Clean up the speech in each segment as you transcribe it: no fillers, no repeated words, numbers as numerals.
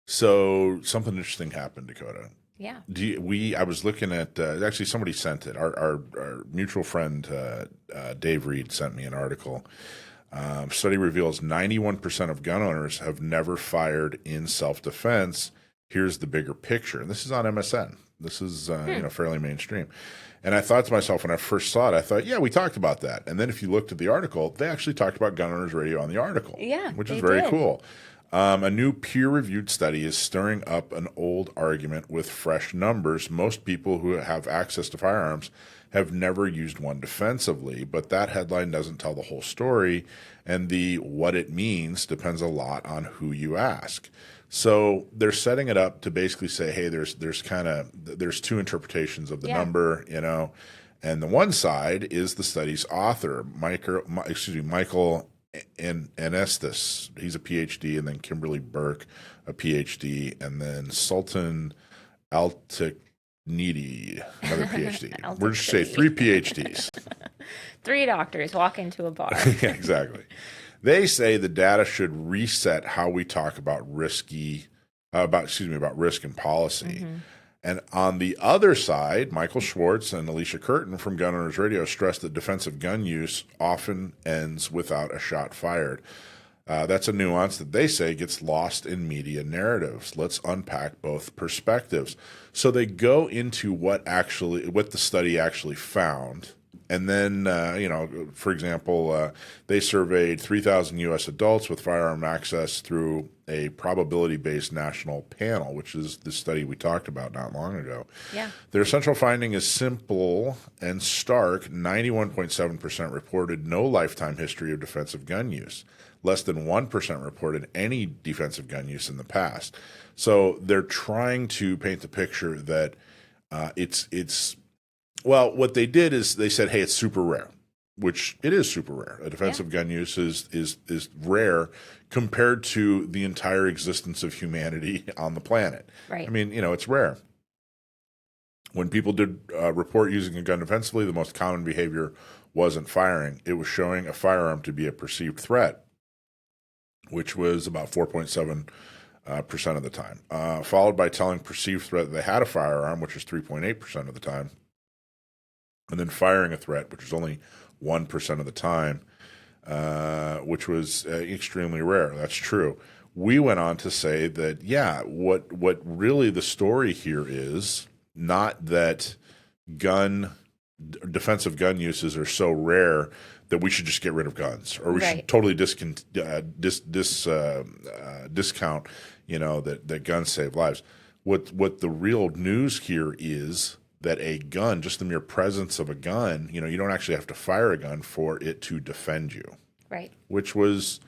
So something interesting happened, Dakota. Yeah. I was looking at actually somebody sent it. Our mutual friend Dave Reed sent me an article. Study reveals 91% of gun owners have never fired in self-defense. Here's the bigger picture, and this is on MSN. This is fairly mainstream. And I thought to myself when I first saw it, I thought, yeah, we talked about that. And then if you looked at the article, they actually talked about gun owners radio on the article, Yeah, which is they very did. cool. A new peer-reviewed study is stirring up an old argument with fresh numbers. Most people who have access to firearms have never used one defensively, but that headline doesn't tell the whole story, and the what it means depends a lot on who you ask. So they're setting it up to basically say, hey, there's two interpretations of the Yeah. number, and the one side is the study's author, Michael and Estes, he's a PhD, and then Kimberly Burke, a PhD, and then Sultan Altiknidi, another PhD. We're just say three PhDs. Three doctors walk into a bar. Yeah, exactly. They say the data should reset how we talk about risk and policy. And on the other side, Michael Schwartz and Alicia Curtin from Gun Owners Radio stress that defensive gun use often ends without a shot fired. That's a nuance that they say gets lost in media narratives. Let's unpack both perspectives. So they go into what the study actually found. And then, for example, they surveyed 3,000 U.S. adults with firearm access through a probability-based national panel, which is the study we talked about not long ago. Yeah. Their central finding is simple and stark. 91.7% reported no lifetime history of defensive gun use. Less than 1% reported any defensive gun use in the past. So they're trying to paint the picture that well, what they did is they said, hey, it's super rare, which it is super rare. A defensive gun use is rare compared to the entire existence of humanity on the planet. Right. I mean, it's rare. When people did report using a gun defensively, the most common behavior wasn't firing. It was showing a firearm to be a perceived threat, which was about 4.7% of the time, followed by telling perceived threat that they had a firearm, which is 3.8% of the time, and then firing a threat, which was only 1% of the time, which was extremely rare. That's true. We went on to say that, what really the story here is not that defensive gun uses are so rare that we should just get rid of guns, or we should totally discount, that guns save lives. What the real news here is that a gun, just the mere presence of a gun, you don't actually have to fire a gun for it to defend you. Right. Which was,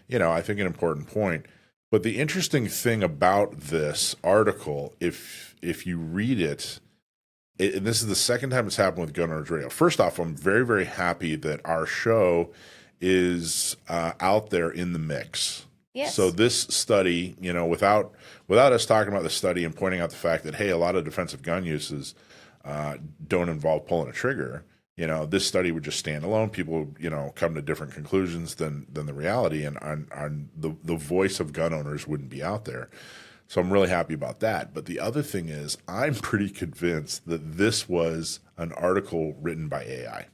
I think an important point. But the interesting thing about this article, if you read it, and this is the second time it's happened with Gun Owners Radio. First off, I'm very, very happy that our show is out there in the mix. Yes. So this study, without us talking about the study and pointing out the fact that, hey, a lot of defensive gun uses don't involve pulling a trigger, this study would just stand alone. People would, come to different conclusions than the reality, and the voice of gun owners wouldn't be out there. So I'm really happy about that. But the other thing is, I'm pretty convinced that this was an article written by AI.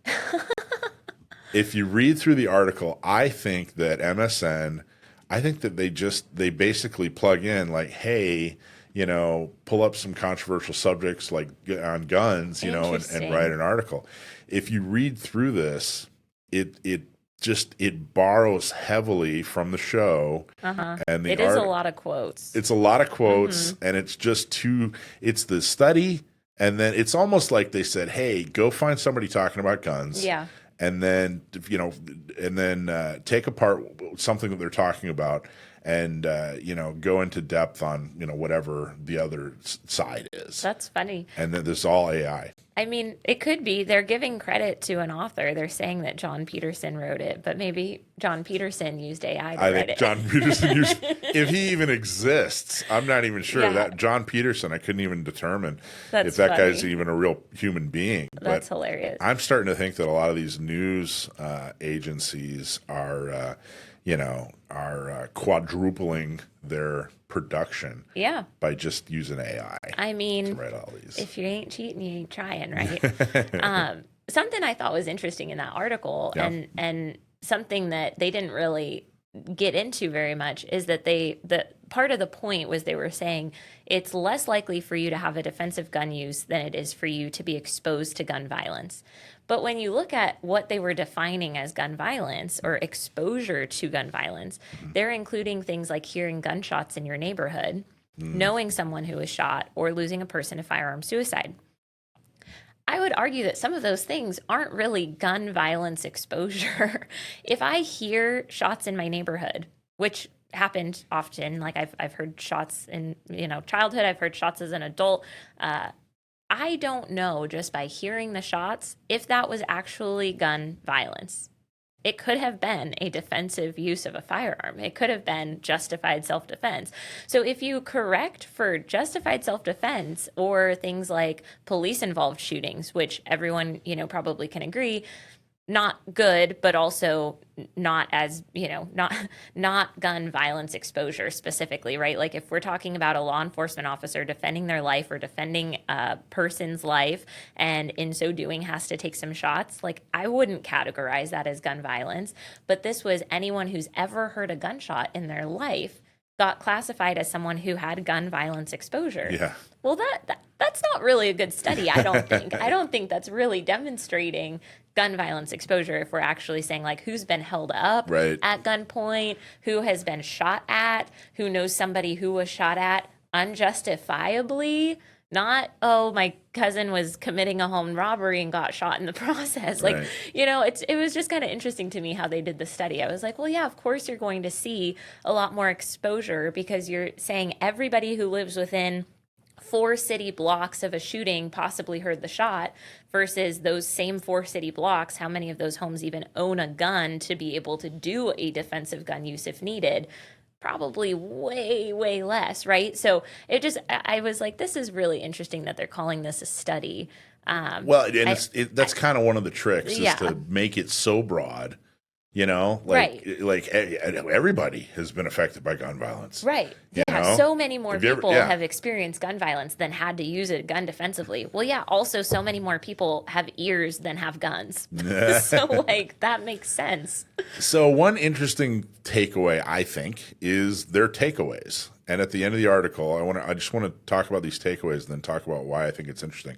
If you read through the article, I think that MSN, they basically plug in like, hey, pull up some controversial subjects like on guns, and write an article. If you read through this, it borrows heavily from the show. And it is a lot of quotes. It's a lot of quotes, and it's it's the study, and then it's almost like they said, hey, go find somebody talking about guns. Yeah. And then, take apart something that they're talking about and, go into depth on, whatever the other side is. That's funny. And then this is all AI. I mean, it could be they're giving credit to an author. They're saying that John Peterson wrote it, but maybe John Peterson used AI to write it. I think John Peterson used, if he even exists, I'm not even sure. That John Peterson, I couldn't even determine if that guy's even a real human being. That's hilarious. I'm starting to think that a lot of these news agencies are are quadrupling their production Yeah. by just using AI I to mean, write all these. if you ain't cheating, you ain't trying, right? Something I thought was interesting in that article, Yeah. and something that they didn't really get into very much, is that the part of the point was they were saying it's less likely for you to have a defensive gun use than it is for you to be exposed to gun violence. But when you look at what they were defining as gun violence or exposure to gun violence, they're including things like hearing gunshots in your neighborhood, knowing someone who was shot, or losing a person to firearm suicide. I would argue that some of those things aren't really gun violence exposure. If I hear shots in my neighborhood, which happened often, like I've heard shots in childhood, I've heard shots as an adult. I don't know, just by hearing the shots, if that was actually gun violence. It could have been a defensive use of a firearm. It could have been justified self-defense. So if you correct for justified self-defense or things like police-involved shootings, which everyone, probably can agree, not good, but also not as, not gun violence exposure specifically, right? Like if we're talking about a law enforcement officer defending their life or defending a person's life, and in so doing has to take some shots, like I wouldn't categorize that as gun violence. But this was anyone who's ever heard a gunshot in their life got classified as someone who had gun violence exposure. Yeah. Well, that's not really a good study, I don't think. I don't think that's really demonstrating gun violence exposure if we're actually saying like who's been held up at gunpoint, who has been shot at, who knows somebody who was shot at unjustifiably. Not, oh, my cousin was committing a home robbery and got shot in the process. Like, it was just kind of interesting to me how they did the study. I was like, well, yeah, of course you're going to see a lot more exposure because you're saying everybody who lives within 4 city blocks of a shooting possibly heard the shot, versus those same 4 city blocks, how many of those homes even own a gun to be able to do a defensive gun use if needed? Probably way, way less, right? So I was like, this is really interesting that they're calling this a study. Well, and that's kind of one of the tricks is to make it so broad, like everybody has been affected by gun violence. Right. Yeah. So many more people have experienced gun violence than had to use a gun defensively. Well, yeah. Also, so many more people have ears than have guns. So, that makes sense. So, one interesting takeaway, I think, is their takeaways. And at the end of the article, I just want to talk about these takeaways and then talk about why I think it's interesting.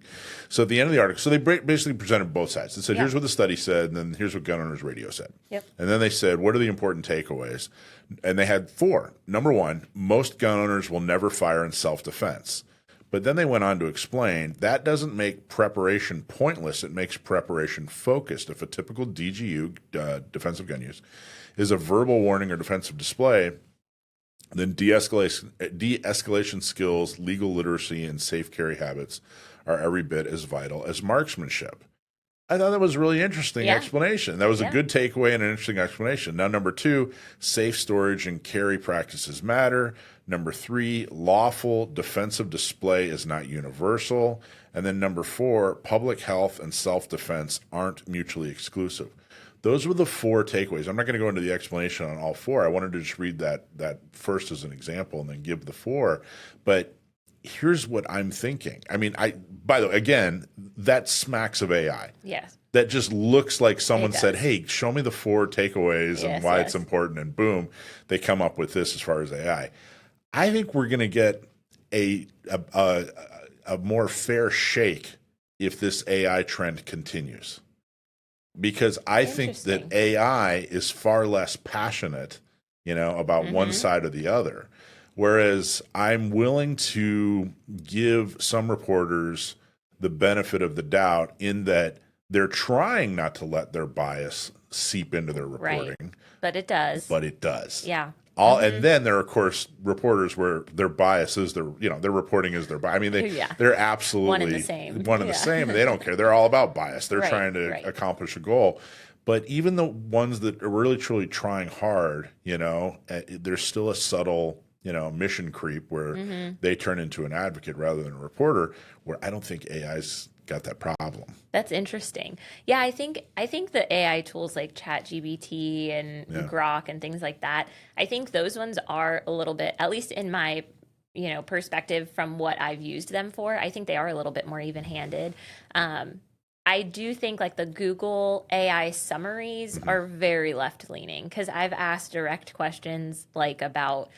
So at the end of the article, so they basically presented both sides. They said, here's what the study said, and then here's what Gun Owners Radio said. Yep. And then they said, what are the important takeaways? And they had 4. Number 1, most gun owners will never fire in self-defense. But then they went on to explain that doesn't make preparation pointless. It makes preparation focused. If a typical DGU, defensive gun use, is a verbal warning or defensive display, then de-escalation skills, legal literacy, and safe carry habits are every bit as vital as marksmanship. I thought that was a really interesting explanation. That was a good takeaway and an interesting explanation. Now, number 2, safe storage and carry practices matter. Number 3, lawful defensive display is not universal. And then number 4, public health and self-defense aren't mutually exclusive. Those were the 4 takeaways. I'm not going to go into the explanation on all 4. I wanted to just read that first as an example and then give the 4. But here's what I'm thinking. I mean, by the way, again, that smacks of AI. Yes. That just looks like someone said, hey, show me the 4 takeaways and why it's important. And boom, they come up with this as far as AI. I think we're going to get a more fair shake if this AI trend continues. Because I think that AI is far less passionate, about one side or the other. Whereas I'm willing to give some reporters the benefit of the doubt in that they're trying not to let their bias seep into their reporting. Right. But it does. Yeah. And then there are, of course, reporters where their bias is their reporting is their bias. I mean, they're absolutely one and the same. And they don't care. They're all about bias. They're trying to accomplish a goal. But even the ones that are really, truly trying hard, there's still a subtle, mission creep where they turn into an advocate rather than a reporter, where I don't think AI's got that problem. That's interesting. Yeah, I think the AI tools like ChatGPT and Grok and things like that, I think those ones are a little bit, at least in my perspective from what I've used them for, I think they are a little bit more even-handed. I do think like the Google AI summaries are very left-leaning because I've asked direct questions like about,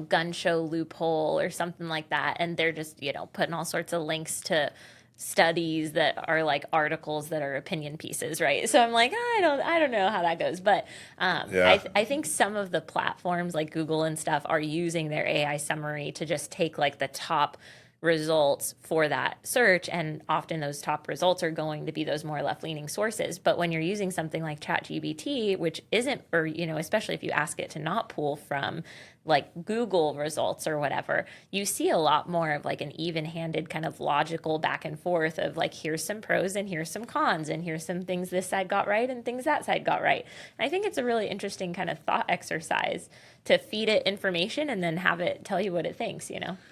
gun show loophole or something like that, and they're just, putting all sorts of links to studies that are like articles that are opinion pieces, right? So I'm like, I don't know how that goes, but I think some of the platforms like Google and stuff are using their AI summary to just take like the top results for that search, and often those top results are going to be those more left-leaning sources. But when you're using something like ChatGPT, which isn't, or especially if you ask it to not pull from like Google results or whatever, you see a lot more of like an even-handed kind of logical back and forth of like, here's some pros and here's some cons and here's some things this side got right and things that side got right. And I think it's a really interesting kind of thought exercise to feed it information and then have it tell you what it thinks,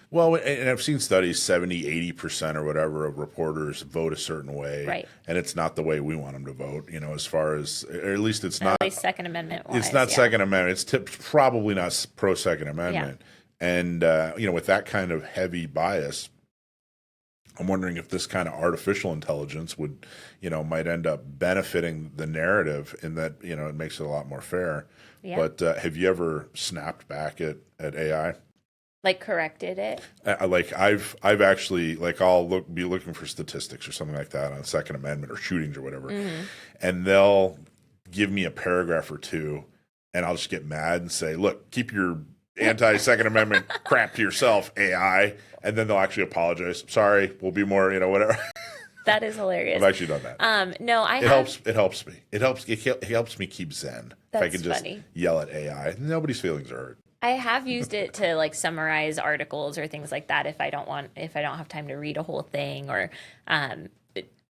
Well, and I've seen studies 70, 80% or whatever of reporters vote a certain way. Right. And it's not the way we want them to vote, as far as, or at least it's not. At least Second Amendment wise. It's not Second Amendment. It's probably not pro Second Amendment. Yeah. And, with that kind of heavy bias, I'm wondering if this kind of artificial intelligence would, might end up benefiting the narrative in that, it makes it a lot more fair. Yeah. But have you ever snapped back at AI? Like corrected it? Like I've actually, like I'll be looking for statistics or something like that on Second Amendment or shootings or whatever, and they'll give me a paragraph or two, and I'll just get mad and say, "Look, keep your anti-Second Amendment crap to yourself, AI," and then they'll actually apologize. Sorry, we'll be more, whatever. That is hilarious. I've actually done that. No, It helps me. It helps me keep zen. That's if I can just funny. yell at AI, nobody's feelings are hurt. I have used it to like summarize articles or things like that if I don't have time to read a whole thing, or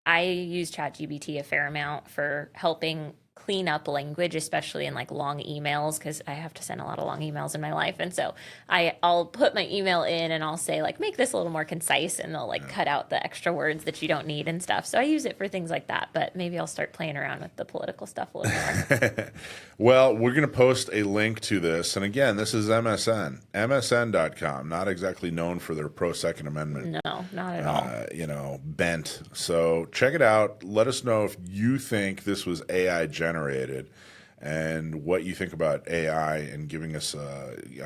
I use ChatGPT a fair amount for helping clean up language, especially in like long emails, because I have to send a lot of long emails in my life. And so I'll put my email in and I'll say like, make this a little more concise, and they'll like cut out the extra words that you don't need and stuff. So I use it for things like that, but maybe I'll start playing around with the political stuff a little more. Well, we're going to post a link to this. And again, this is MSN.com, not exactly known for their pro Second Amendment. No, not at all. Bent. So check it out. Let us know if you think this was AI generated and what you think about AI and giving us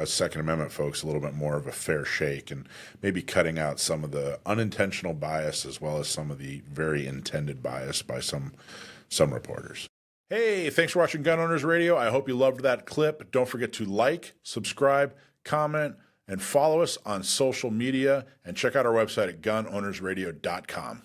Second Amendment folks a little bit more of a fair shake, and maybe cutting out some of the unintentional bias as well as some of the very intended bias by some reporters. Hey, thanks for watching Gun Owners Radio. I hope you loved that clip. Don't forget to like, subscribe, comment, and follow us on social media, and check out our website at gunownersradio.com.